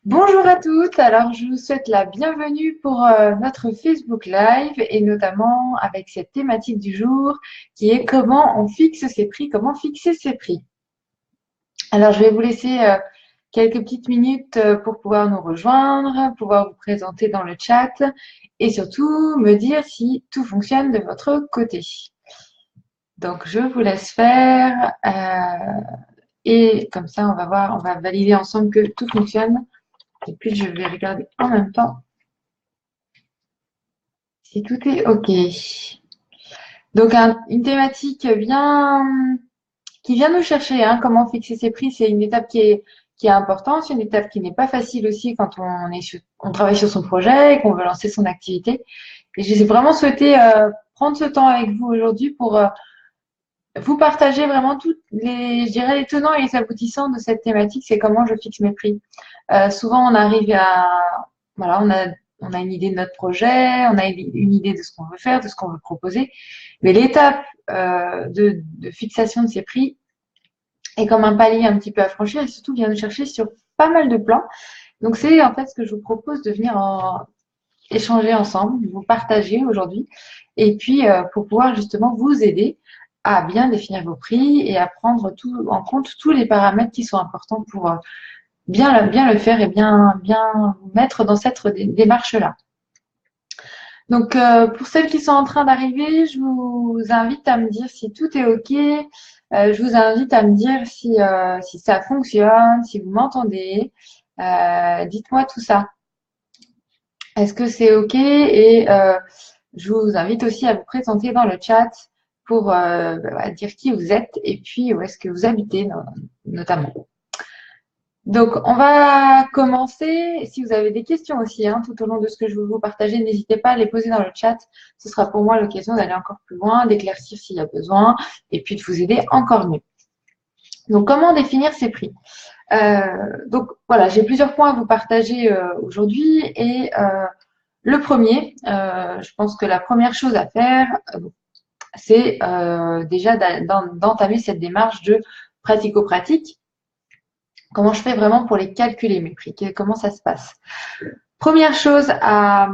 Bonjour à toutes, alors je vous souhaite la bienvenue pour notre Facebook Live et notamment avec cette thématique du jour qui est comment on fixe ses prix, comment fixer ses prix. Alors je vais vous laisser quelques petites minutes pour pouvoir nous rejoindre, pouvoir vous présenter dans le chat et surtout me dire si tout fonctionne de votre côté. Donc je vous laisse faire et comme ça on va voir, on va valider ensemble que tout fonctionne. Et puis, je vais regarder en même temps si tout est OK. Donc, une thématique qui vient nous chercher, hein, comment fixer ses prix, c'est une étape qui est importante, c'est une étape qui n'est pas facile aussi quand on travaille sur son projet et qu'on veut lancer son activité. Et j'ai vraiment souhaité prendre ce temps avec vous aujourd'hui pour vous partager vraiment toutes je dirais, les tenants et les aboutissants de cette thématique, c'est comment je fixe mes prix. Souvent, on arrive voilà, on a une idée de notre projet, on a une idée de ce qu'on veut faire, de ce qu'on veut proposer, mais l'étape de fixation de ces prix est comme un palier un petit peu à franchir et surtout vient nous chercher sur pas mal de plans. Donc, c'est en fait ce que je vous propose de venir échanger ensemble, vous partager aujourd'hui, et puis pour pouvoir justement vous aider à bien définir vos prix et à prendre en compte tous les paramètres qui sont importants pour bien le faire et bien vous mettre dans cette démarche-là. Donc, pour celles qui sont en train d'arriver, je vous invite à me dire si tout est OK. Je vous invite à me dire si ça fonctionne, si vous m'entendez. Dites-moi tout ça. Est-ce que c'est OK? Et je vous invite aussi à vous présenter dans le chat pour dire qui vous êtes et puis où est-ce que vous habitez notamment. Donc, on va commencer. Si vous avez des questions aussi, hein, tout au long de ce que je vais vous partager, n'hésitez pas à les poser dans le chat. Ce sera pour moi l'occasion d'aller encore plus loin, d'éclaircir s'il y a besoin et puis de vous aider encore mieux. Donc, comment définir ces prix? Donc, voilà, j'ai plusieurs points à vous partager aujourd'hui et le premier, je pense que la première chose à faire, c'est déjà d'entamer cette démarche de pratico-pratique. Comment je fais vraiment pour les calculer, mes prix? Comment ça se passe? Première chose à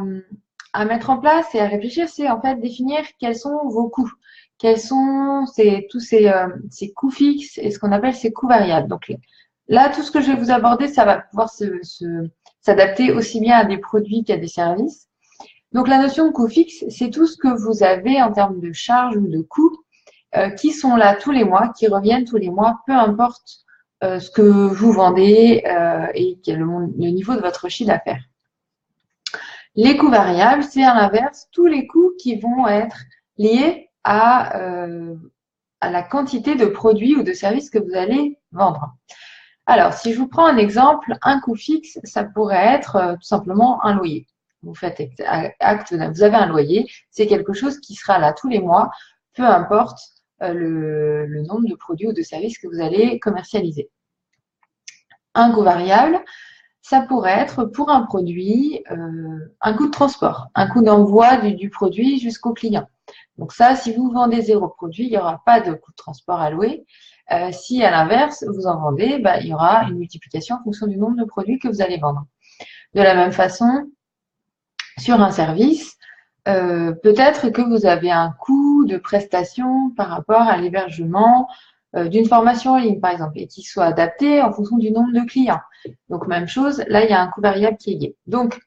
mettre en place et à réfléchir, c'est en fait définir quels sont vos coûts. Quels sont tous ces coûts fixes et ce qu'on appelle ces coûts variables. Donc là, tout ce que je vais vous aborder, ça va pouvoir s'adapter aussi bien à des produits qu'à des services. Donc la notion de coût fixe, c'est tout ce que vous avez en termes de charges ou de coûts qui sont là tous les mois, qui reviennent tous les mois, peu importe ce que vous vendez et quel est le niveau de votre chiffre d'affaires. Les coûts variables, c'est à l'inverse tous les coûts qui vont être liés à la quantité de produits ou de services que vous allez vendre. Alors, si je vous prends un exemple, un coût fixe, ça pourrait être tout simplement un loyer. Vous faites acte, vous avez un loyer, c'est quelque chose qui sera là tous les mois, peu importe le nombre de produits ou de services que vous allez commercialiser. Un coût variable, ça pourrait être pour un produit un coût de transport, un coût d'envoi du produit jusqu'au client. Donc ça, si vous vendez 0 produit, il n'y aura pas de coût de transport alloué. Si à l'inverse, vous en vendez, il y aura une multiplication en fonction du nombre de produits que vous allez vendre. De la même façon, sur un service, peut-être que vous avez un coût de prestation par rapport à l'hébergement d'une formation en ligne, par exemple, et qui soit adapté en fonction du nombre de clients. Donc, même chose, là, il y a un coût variable qui est lié. Donc,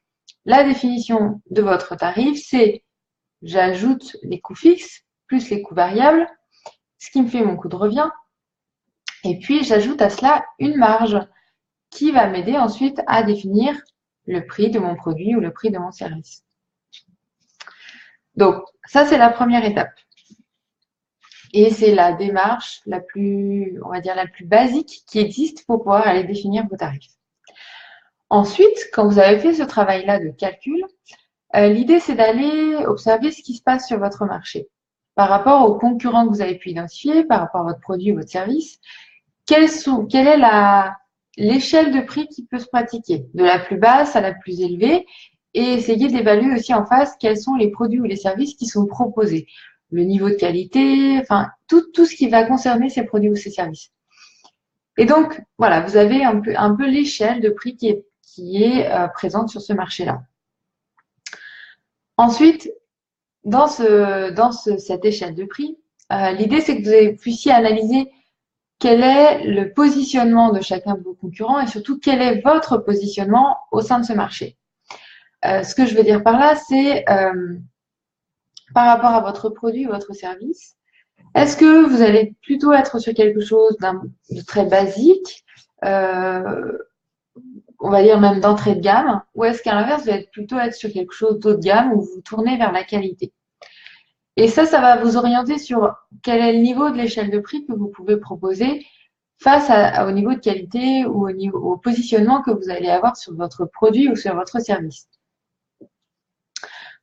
la définition de votre tarif, c'est j'ajoute les coûts fixes plus les coûts variables, ce qui me fait mon coût de revient, et puis j'ajoute à cela une marge qui va m'aider ensuite à définir le prix de mon produit ou le prix de mon service. Donc, ça, c'est la première étape. Et c'est la démarche la plus, on va dire, la plus basique qui existe pour pouvoir aller définir vos tarifs. Ensuite, quand vous avez fait ce travail-là de calcul, l'idée, c'est d'aller observer ce qui se passe sur votre marché. Par rapport aux concurrents que vous avez pu identifier, par rapport à votre produit ou votre service, quelle est l'échelle de prix qui peut se pratiquer, de la plus basse à la plus élevée, et essayer d'évaluer aussi en face quels sont les produits ou les services qui sont proposés, le niveau de qualité, enfin tout ce qui va concerner ces produits ou ces services. Et donc, voilà, vous avez un peu l'échelle de prix qui qui est présente sur ce marché-là. Ensuite, cette échelle de prix, l'idée c'est que vous puissiez analyser quel est le positionnement de chacun de vos concurrents et surtout quel est votre positionnement au sein de ce marché. Ce que je veux dire par là, c'est par rapport à votre produit ou votre service, est-ce que vous allez plutôt être sur quelque chose de très basique, on va dire même d'entrée de gamme, ou est-ce qu'à l'inverse, vous allez plutôt être sur quelque chose d'haut de gamme où vous vous tournez vers la qualité? Et ça va vous orienter sur quel est le niveau de l'échelle de prix que vous pouvez proposer face au niveau de qualité ou au positionnement que vous allez avoir sur votre produit ou sur votre service.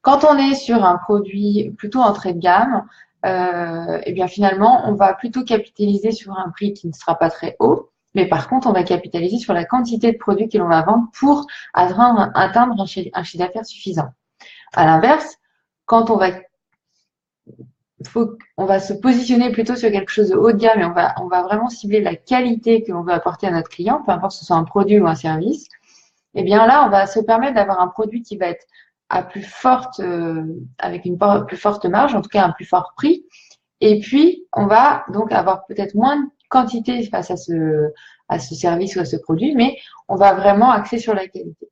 Quand on est sur un produit plutôt entrée de gamme, eh bien finalement, on va plutôt capitaliser sur un prix qui ne sera pas très haut, mais par contre, on va capitaliser sur la quantité de produits que l'on va vendre pour atteindre un chiffre d'affaires suffisant. À l'inverse, quand on va se positionner plutôt sur quelque chose de haut de gamme et on va vraiment cibler la qualité que l'on veut apporter à notre client, peu importe si ce soit un produit ou un service, eh bien là, on va se permettre d'avoir un produit qui va être avec une plus forte marge, en tout cas un plus fort prix. Et puis, on va donc avoir peut-être moins de quantité face à ce service ou à ce produit, mais on va vraiment axer sur la qualité.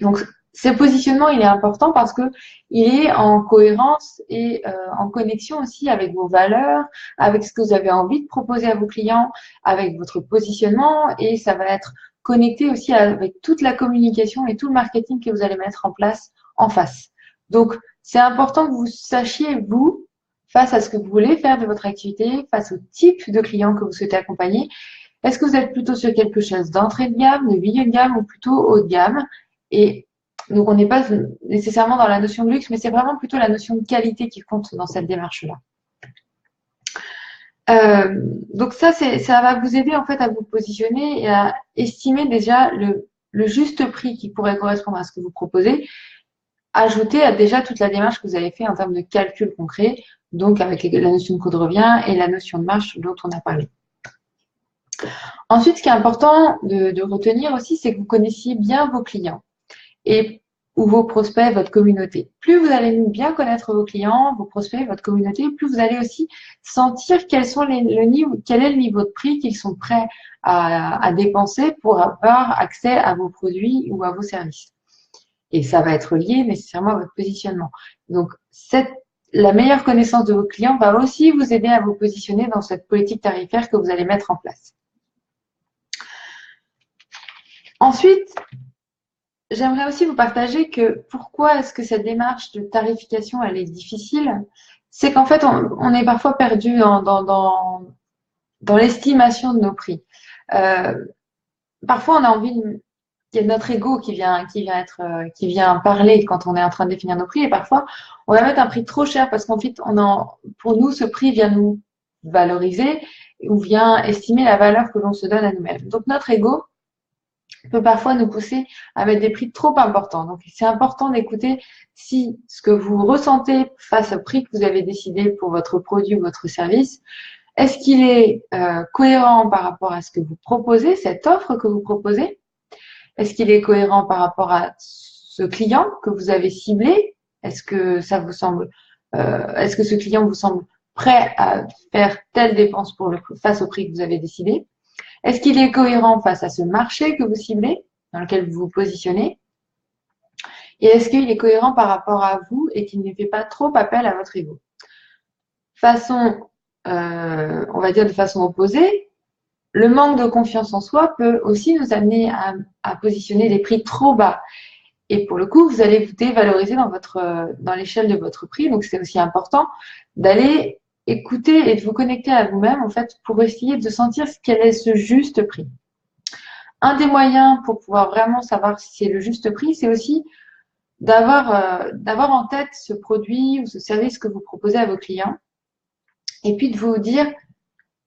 Donc, ce positionnement, il est important parce que il est en cohérence et en connexion aussi avec vos valeurs, avec ce que vous avez envie de proposer à vos clients, avec votre positionnement, et ça va être connecté aussi avec toute la communication et tout le marketing que vous allez mettre en place en face. Donc, c'est important que vous sachiez, vous, face à ce que vous voulez faire de votre activité, face au type de client que vous souhaitez accompagner, est-ce que vous êtes plutôt sur quelque chose d'entrée de gamme, de milieu de gamme ou plutôt haut de gamme? Et donc, on n'est pas nécessairement dans la notion de luxe, mais c'est vraiment plutôt la notion de qualité qui compte dans cette démarche-là. Donc ça va vous aider en fait à vous positionner et à estimer déjà le juste prix qui pourrait correspondre à ce que vous proposez, ajouter à déjà toute la démarche que vous avez fait en termes de calcul concret, donc avec la notion de coût de revient et la notion de marge dont on a parlé. Ensuite, ce qui est important de retenir aussi, c'est que vous connaissiez bien vos clients ou vos prospects, votre communauté. Plus vous allez bien connaître vos clients, vos prospects, votre communauté, plus vous allez aussi sentir quel est le niveau de prix qu'ils sont prêts à dépenser pour avoir accès à vos produits ou à vos services. Et ça va être lié nécessairement à votre positionnement. Donc, la meilleure connaissance de vos clients va aussi vous aider à vous positionner dans cette politique tarifaire que vous allez mettre en place. Ensuite, j'aimerais aussi vous partager que pourquoi est-ce que cette démarche de tarification, elle est difficile? C'est qu'en fait, on est parfois perdu dans l'estimation de nos prix. Parfois, on a envie il y a notre ego qui vient parler quand on est en train de définir nos prix, et parfois, on va mettre un prix trop cher parce qu'en fait, pour nous, ce prix vient nous valoriser ou vient estimer la valeur que l'on se donne à nous-mêmes. Donc, notre ego peut parfois nous pousser à mettre des prix trop importants. Donc, c'est important d'écouter si ce que vous ressentez face au prix que vous avez décidé pour votre produit ou votre service, est-ce qu'il est cohérent par rapport à ce que vous proposez, cette offre que vous proposez? Est-ce qu'il est cohérent par rapport à ce client que vous avez ciblé? Est-ce que ça vous semble, est-ce que ce client vous semble prêt à faire telle dépense face au prix que vous avez décidé? Est-ce qu'il est cohérent face à ce marché que vous ciblez, dans lequel vous vous positionnez? Et est-ce qu'il est cohérent par rapport à vous et qu'il ne fait pas trop appel à votre ego? On va dire de façon opposée, le manque de confiance en soi peut aussi nous amener à positionner des prix trop bas. Et pour le coup, vous allez vous dévaloriser dans l'échelle de votre prix. Donc, c'est aussi important d'aller écouter et de vous connecter à vous-même, en fait, pour essayer de sentir quel est ce juste prix. Un des moyens pour pouvoir vraiment savoir si c'est le juste prix, c'est aussi d'avoir en tête ce produit ou ce service que vous proposez à vos clients. Et puis de vous dire,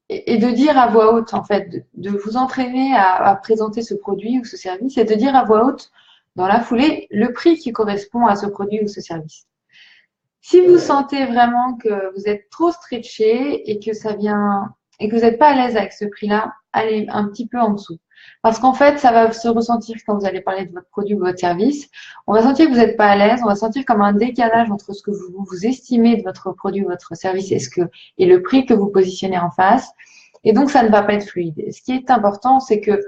et de dire à voix haute, en fait, de vous entraîner à présenter ce produit ou ce service et de dire à voix haute, dans la foulée, le prix qui correspond à ce produit ou ce service. Si vous sentez vraiment que vous êtes trop stretché et que vous n'êtes pas à l'aise avec ce prix-là, aller un petit peu en dessous. Parce qu'en fait, ça va se ressentir quand vous allez parler de votre produit ou de votre service. On va sentir que vous n'êtes pas à l'aise, on va sentir comme un décalage entre ce que vous estimez de votre produit ou votre service et le prix que vous positionnez en face. Et donc, ça ne va pas être fluide. Ce qui est important, c'est que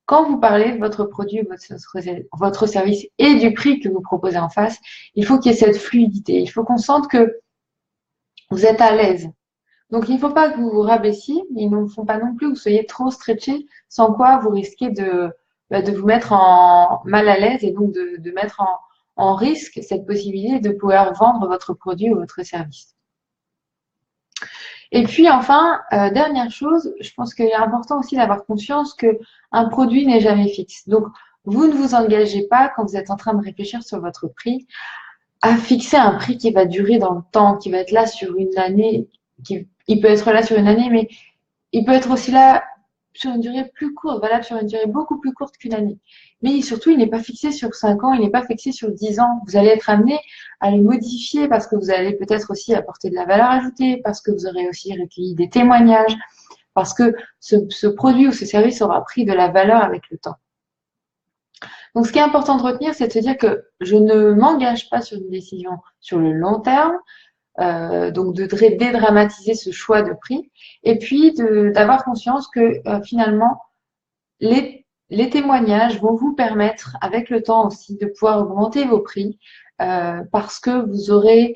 quand vous parlez de votre produit, votre service et du prix que vous proposez en face, il faut qu'il y ait cette fluidité. Il faut qu'on sente que vous êtes à l'aise. Donc, il ne faut pas que vous vous rabaissiez, mais il ne faut pas non plus que vous soyez trop stretché, sans quoi vous risquez de vous mettre mal à l'aise et donc de mettre en risque cette possibilité de pouvoir vendre votre produit ou votre service. Et puis enfin, dernière chose, je pense qu'il est important aussi d'avoir conscience qu'un produit n'est jamais fixe. Donc, vous ne vous engagez pas quand vous êtes en train de réfléchir sur votre prix à fixer un prix qui va durer dans le temps, qui va être là sur une année, il peut être là sur une année, mais il peut être aussi là sur une durée plus courte, valable sur une durée beaucoup plus courte qu'une année. Mais surtout, il n'est pas fixé sur 5 ans, il n'est pas fixé sur 10 ans. Vous allez être amené à le modifier parce que vous allez peut-être aussi apporter de la valeur ajoutée, parce que vous aurez aussi recueilli des témoignages, parce que ce produit ou ce service aura pris de la valeur avec le temps. Donc, ce qui est important de retenir, c'est de se dire que je ne m'engage pas sur une décision sur le long terme, donc de dédramatiser ce choix de prix, et puis d'avoir conscience que finalement, les témoignages vont vous permettre, avec le temps aussi, de pouvoir augmenter vos prix parce que vous aurez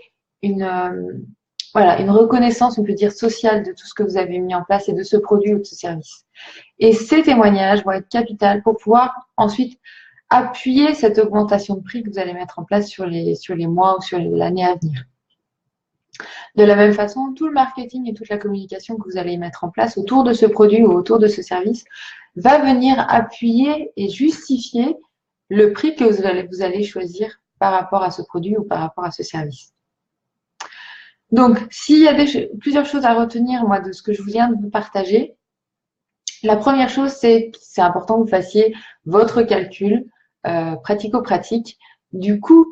voilà, une reconnaissance, on peut dire, sociale de tout ce que vous avez mis en place et de ce produit ou de ce service. Et ces témoignages vont être capitaux pour pouvoir ensuite appuyer cette augmentation de prix que vous allez mettre en place sur les mois ou sur l'année à venir. De la même façon, tout le marketing et toute la communication que vous allez mettre en place autour de ce produit ou autour de ce service va venir appuyer et justifier le prix que vous allez choisir par rapport à ce produit ou par rapport à ce service. Donc, s'il y a plusieurs choses à retenir, moi, de ce que je viens de vous partager, la première chose, c'est important que vous fassiez votre calcul pratico-pratique du coût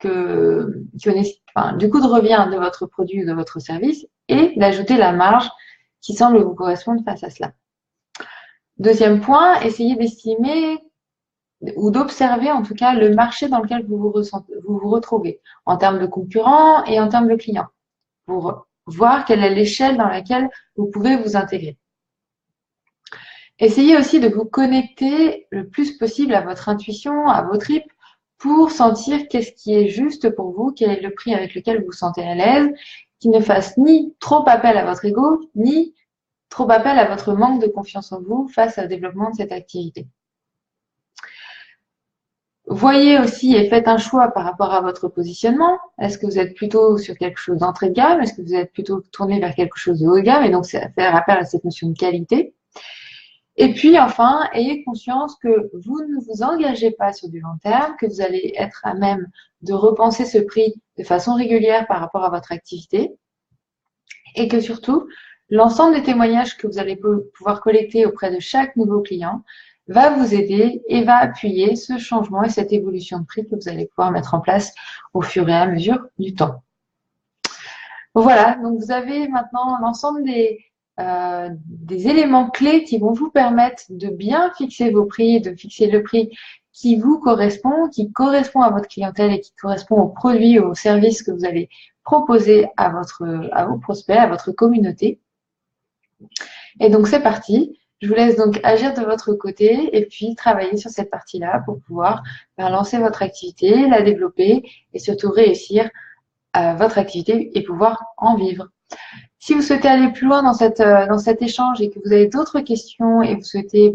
du coût de revient de votre produit ou de votre service et d'ajouter la marge qui semble vous correspondre face à cela. Deuxième point, essayez d'estimer ou d'observer en tout cas le marché dans lequel vous vous retrouvez en termes de concurrents et en termes de clients pour voir quelle est l'échelle dans laquelle vous pouvez vous intégrer. Essayez aussi de vous connecter le plus possible à votre intuition, à vos tripes, pour sentir qu'est-ce qui est juste pour vous, quel est le prix avec lequel vous vous sentez à l'aise, qui ne fasse ni trop appel à votre ego, ni trop appel à votre manque de confiance en vous face au développement de cette activité. Voyez aussi et faites un choix par rapport à votre positionnement. Est-ce que vous êtes plutôt sur quelque chose d'entrée de gamme? Est-ce que vous êtes plutôt tourné vers quelque chose de haut de gamme? Et donc, c'est faire appel à cette notion de qualité. Et puis, enfin, ayez conscience que vous ne vous engagez pas sur du long terme, que vous allez être à même de repenser ce prix de façon régulière par rapport à votre activité et que surtout, l'ensemble des témoignages que vous allez pouvoir collecter auprès de chaque nouveau client va vous aider et va appuyer ce changement et cette évolution de prix que vous allez pouvoir mettre en place au fur et à mesure du temps. Voilà, donc vous avez maintenant l'ensemble des éléments clés qui vont vous permettre de bien fixer vos prix, de fixer le prix qui vous correspond, qui correspond à votre clientèle et qui correspond aux produits ou aux services que vous allez proposer à vos prospects, à votre communauté. Et donc, c'est parti. Je vous laisse donc agir de votre côté et puis travailler sur cette partie-là pour pouvoir lancer votre activité, la développer et surtout réussir votre activité et pouvoir en vivre. Si vous souhaitez aller plus loin dans cet échange et que vous avez d'autres questions et vous souhaitez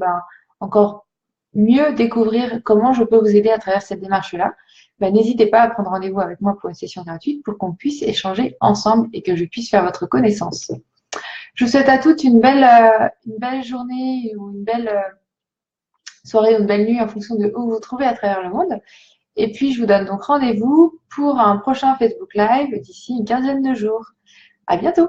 encore mieux découvrir comment je peux vous aider à travers cette démarche-là, n'hésitez pas à prendre rendez-vous avec moi pour une session gratuite pour qu'on puisse échanger ensemble et que je puisse faire votre connaissance. Je vous souhaite à toutes une belle journée ou une belle soirée ou une belle nuit en fonction de où vous vous trouvez à travers le monde. Et puis, je vous donne donc rendez-vous pour un prochain Facebook Live d'ici une quinzaine de jours. À bientôt!